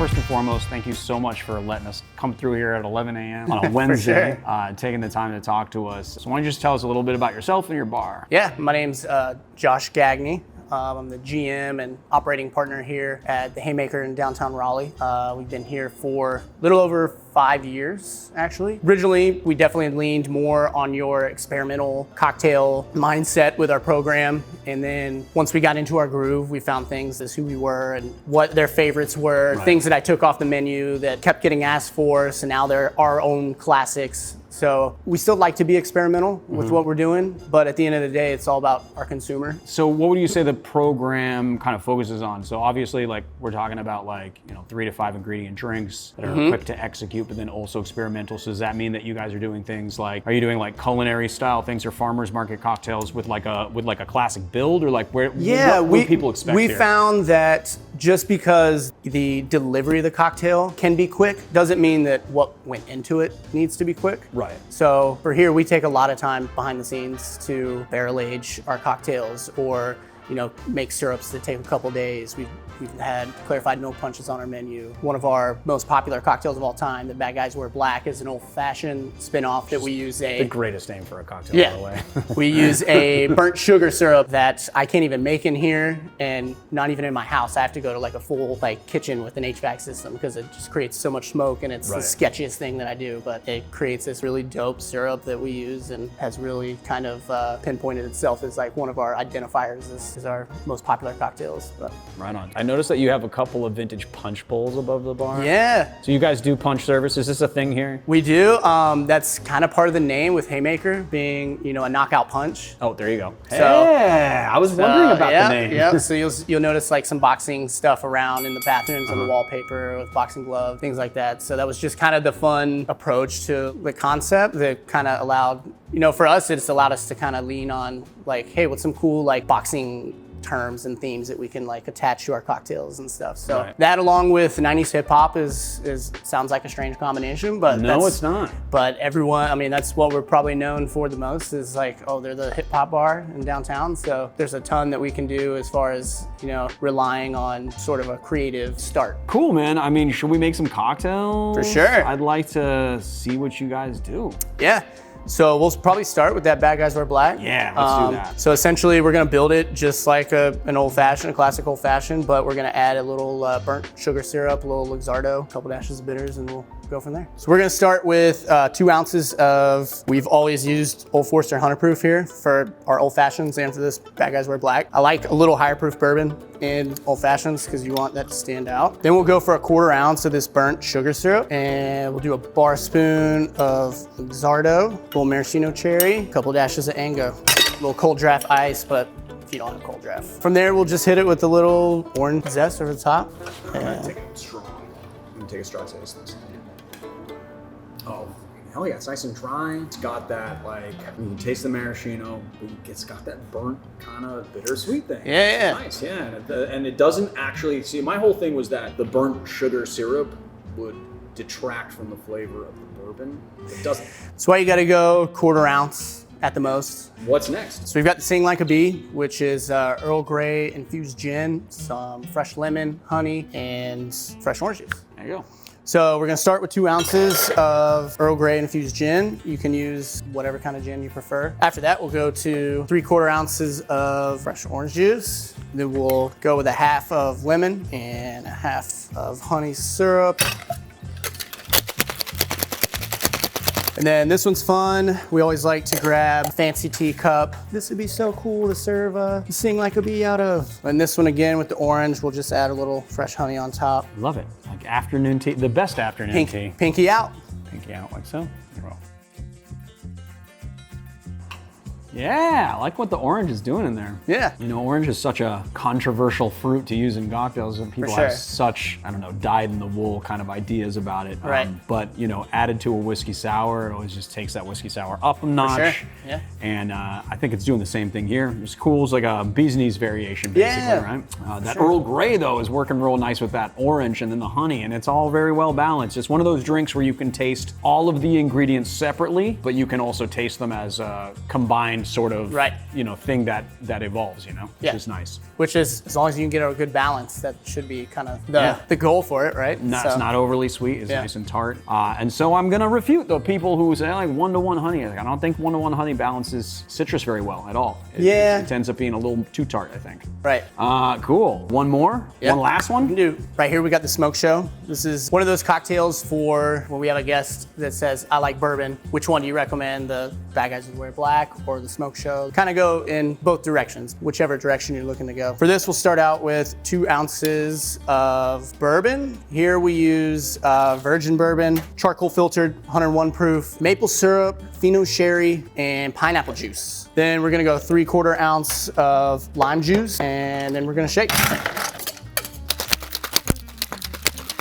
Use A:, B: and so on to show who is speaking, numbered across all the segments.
A: first and foremost, thank you so much for letting us come through here at 11 a.m. on a Wednesday, taking the time to talk to us. So why don't you just tell us a little bit about yourself and your bar?
B: Yeah, my name's Josh Gagney. I'm the GM and operating partner here at the Haymaker in Downtown Raleigh. We've been here for a little over 5 years, actually. Originally, we definitely leaned more on your experimental cocktail mindset with our program. And then once we got into our groove, we found things as who we were and what their favorites were, things that I took off the menu that kept getting asked for. So now they're our own classics. So we still like to be experimental with what we're doing, but at the end of the day, it's all about our consumer.
A: So what would you say the program kind of focuses on? So obviously, like, we're talking about 3 to 5 ingredient drinks that are quick to execute, but then also experimental. So does that mean that you guys are doing things like, are you doing like culinary style things or farmers market cocktails with like a classic build, or like what do people expect
B: We
A: here?
B: found that just because the delivery of the cocktail can be quick doesn't mean that what went into it needs to be quick.
A: Right.
B: So for here, we take a lot of time behind the scenes to barrel age our cocktails, or make syrups that take a couple days. We've had clarified no punches on our menu. One of our most popular cocktails of all time, the Bad Guys Wear Black, is an old-fashioned spin-off that we use
A: the greatest name for a cocktail, by the way.
B: We use a burnt sugar syrup that I can't even make in here, and not even in my house. I have to go to like a full kitchen with an HVAC system because it just creates so much smoke, and it's the sketchiest thing that I do. But it creates this really dope syrup that we use and has really kind of pinpointed itself as like one of our identifiers as our most popular cocktails. But.
A: Right on. I noticed that you have a couple of vintage punch bowls above the bar.
B: Yeah.
A: So you guys do punch service. Is this a thing here?
B: We do. That's kind of part of the name with Haymaker being, a knockout punch.
A: Oh, there you go.
B: So,
A: yeah, I was wondering about the name.
B: Yeah. So you'll notice like some boxing stuff around in the bathrooms on the wallpaper with boxing gloves, things like that. So that was just kind of the fun approach to the concept that kind of allowed, for us, it's allowed us to kind of lean on like, hey, what's some cool boxing terms and themes that we can attach to our cocktails and stuff. So that, along with 90s hip hop, is sounds like a strange combination, but
A: no, it's not.
B: But everyone, that's what we're probably known for the most, is they're the hip hop bar in downtown. So there's a ton that we can do as far as relying on sort of a creative start.
A: Cool, man. Should we make some cocktails?
B: For sure.
A: I'd like to see what you guys do.
B: Yeah. So we'll probably start with that Bad Guys Wear Black.
A: Yeah, let's do that.
B: So essentially, we're gonna build it just like an old-fashioned, a classic old-fashioned, but we're gonna add a little burnt sugar syrup, a little Luxardo, a couple dashes of bitters, and we'll go from there. So we're gonna start with 2 ounces of, we've always used Old Forester 100 proof here for our old fashions and for this Bad Guys Wear Black. I like a little higher proof bourbon in old fashions because you want that to stand out. Then we'll go for a 1/4 ounce of this burnt sugar syrup, and we'll do a bar spoon of Luxardo, a little maraschino cherry, a couple dashes of Ango, a little cold draft ice, but if you don't have cold draft. From there, we'll just hit it with a little orange zest over the top.
A: I'm gonna take it strong. I'm gonna take a straw taste of this. Oh, hell yeah, it's nice and dry. It's got that, you can taste the maraschino, but it's got that burnt kind of bittersweet thing.
B: Yeah.
A: It's nice, yeah. And it doesn't actually, see, my whole thing was that the burnt sugar syrup would detract from the flavor of the bourbon. It doesn't.
B: That's why you gotta go 1/4 ounce at the most.
A: What's next?
B: So we've got the Sing Like a Bee, which is Earl Grey infused gin, some fresh lemon, honey, and fresh orange juice.
A: There you go.
B: So we're gonna start with 2 ounces of Earl Grey infused gin. You can use whatever kind of gin you prefer. After that, we'll go to 3/4 ounces of fresh orange juice. Then we'll go with a 1/2 of lemon and a 1/2 of honey syrup. And then this one's fun. We always like to grab a fancy teacup. This would be so cool to serve Sing Like a Bee out of. And this one again with the orange, we'll just add a little fresh honey on top.
A: Love it. Like afternoon tea, the best afternoon tea.
B: Pinky out.
A: Pinky out like so. Yeah, I like what the orange is doing in there.
B: Yeah.
A: Orange is such a controversial fruit to use in cocktails, and people have such, dyed-in-the-wool kind of ideas about it.
B: Right.
A: But, added to a whiskey sour, it always just takes that whiskey sour up a notch.
B: For sure. Yeah.
A: And I think it's doing the same thing here. It's cool. It's like a bee's knees variation, basically, right? That Earl Grey, though, is working real nice with that orange and then the honey, and it's all very well balanced. It's one of those drinks where you can taste all of the ingredients separately, but you can also taste them as combined sort of,
B: Right.
A: thing that evolves, which
B: Yeah.
A: is nice.
B: Which is, as long as you can get a good balance, that should be kind of the goal for it, right?
A: No, it's not overly sweet. It's
B: Yeah.
A: nice and tart. And so I'm gonna refute the people who say like 1-to-1 honey. Like, I don't think 1-to-1 honey balances citrus very well at all. It ends up being a little too tart, I think.
B: Right.
A: Cool. One more?
B: Yep.
A: One last
B: We can
A: one?
B: do. Right here we got the Smoke Show. This is one of those cocktails for when we have a guest that says, I like bourbon. Which one do you recommend? The Bad Guys Who Wear Black or the Smoke Show? Kind of go in both directions, whichever direction you're looking to go. For this, we'll start out with 2 ounces of bourbon. Here we use virgin bourbon, charcoal filtered, 101 proof, maple syrup, Fino sherry, and pineapple juice. Then we're gonna go 3/4 ounce of lime juice, and then we're gonna shake.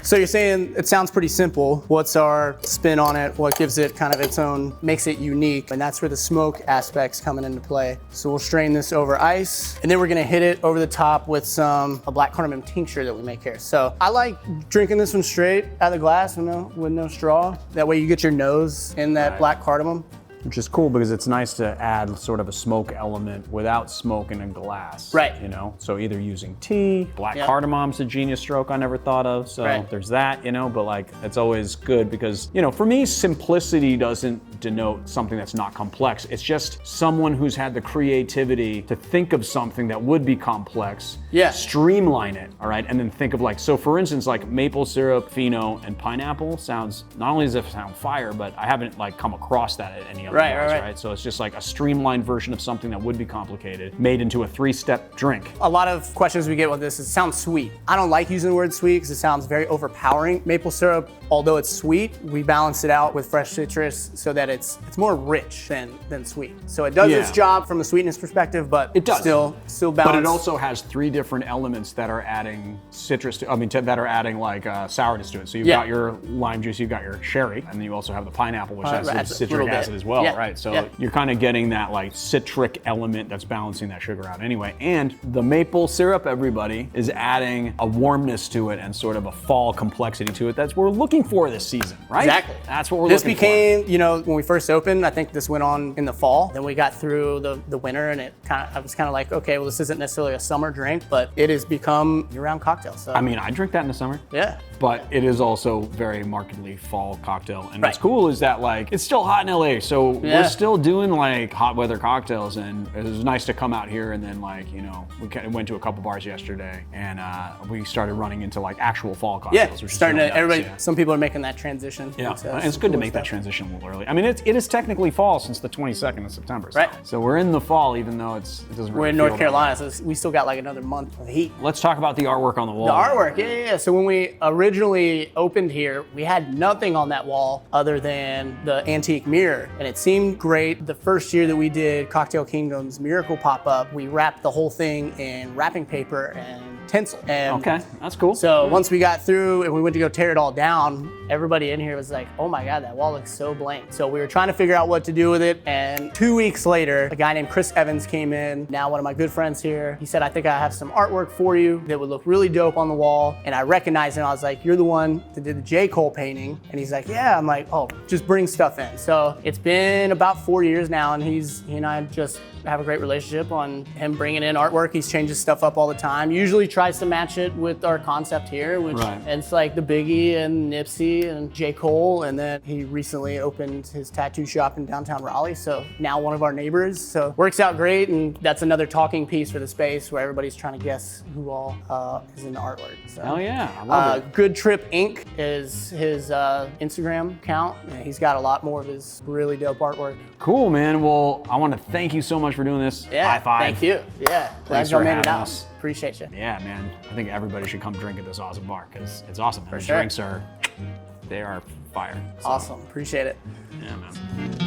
B: So you're saying it sounds pretty simple. What's our spin on it? What gives it kind of its own, makes it unique? And that's where the smoke aspect's coming into play. So we'll strain this over ice, and then we're gonna hit it over the top with a black cardamom tincture that we make here. So I like drinking this one straight out of the glass with no straw. That way you get your nose in that black cardamom.
A: Which is cool because it's nice to add sort of a smoke element without smoke in a glass.
B: Right.
A: So either using tea, black cardamom's a genius stroke I never thought of. So there's that, but like it's always good because, for me, simplicity doesn't denote something that's not complex. It's just someone who's had the creativity to think of something that would be complex, streamline it, all right, and then think of so for instance, like maple syrup, Fino, and pineapple sounds, not only does it sound fire, but I haven't come across that at any other right? So it's just like a streamlined version of something that would be complicated, made into a 3-step drink.
B: A lot of questions we get with this is, it sounds sweet. I don't like using the word sweet because it sounds very overpowering. Maple syrup, although it's sweet, we balance it out with fresh citrus so that it's more rich than sweet. So it does its job from a sweetness perspective, but it does still balanced.
A: But it also has 3 different elements that are adding citrus that are adding sourness to it. So you've got your lime juice, you've got your sherry, and then you also have the pineapple, which has some citric acid as well. Right, so you're kind of getting that citric element that's balancing that sugar out anyway. And the maple syrup, everybody, is adding a warmness to it and sort of a fall complexity to it. That's what we're looking for this season, right?
B: Exactly.
A: That's what we're looking for.
B: This became, when we first opened, I think this went on in the fall. Then we got through the winter, and I was kind of like, okay, well, this isn't necessarily a summer drink, but it has become year-round cocktail. So
A: I mean, I drink that in the summer.
B: Yeah.
A: But it is also very markedly fall cocktail. And what's cool is that it's still hot in LA, so we're still doing hot weather cocktails, and it was nice to come out here and then we went to a couple bars yesterday, and we started running into actual fall cocktails. Which
B: starting
A: is
B: to everybody. Some people are making that transition.
A: Yeah, and it's good to make that transition a little early. I mean, it is technically fall since the 22nd of September. So, so we're in the fall, even though it doesn't. Really
B: we're in North Carolina, so we still got another month of heat.
A: Let's talk about the artwork on the wall.
B: The artwork, yeah. So when we originally opened here, we had nothing on that wall other than the antique mirror, and it seemed great. The first year that we did Cocktail Kingdom's Miracle Pop-Up, we wrapped the whole thing in wrapping paper and tinsel. And
A: okay, that's cool.
B: So once we got through and we went to go tear it all down, everybody in here was like, oh my God, that wall looks so blank. So we were trying to figure out what to do with it, and 2 weeks later, a guy named Chris Evans came in, now one of my good friends here. He said, I think I have some artwork for you that would look really dope on the wall. And I recognized him. I was like, you're the one that did the J. Cole painting. And he's like, yeah. I'm like, oh, just bring stuff in. So it's been about 4 years now, and he and I just have a great relationship on him bringing in artwork. He's changes stuff up all the time. Usually tries to match it with our concept here, which it's like the Biggie and Nipsey and J. Cole. And then he recently opened his tattoo shop in downtown Raleigh. So now one of our neighbors. So works out great. And that's another talking piece for the space where everybody's trying to guess who all is in the artwork. So,
A: hell yeah, I love it.
B: Good Trip Inc. is his Instagram account. And he's got a lot more of his really dope artwork.
A: Cool, man. Well, I want to thank you so much for doing this.
B: Yeah,
A: high five.
B: Thank you. Yeah, glad y'all made it out. Appreciate you.
A: Yeah, man. I think everybody should come drink at this awesome bar because it's awesome.
B: For
A: the
B: sure.
A: drinks they are fire. So.
B: Awesome. Appreciate it.
A: Yeah, man.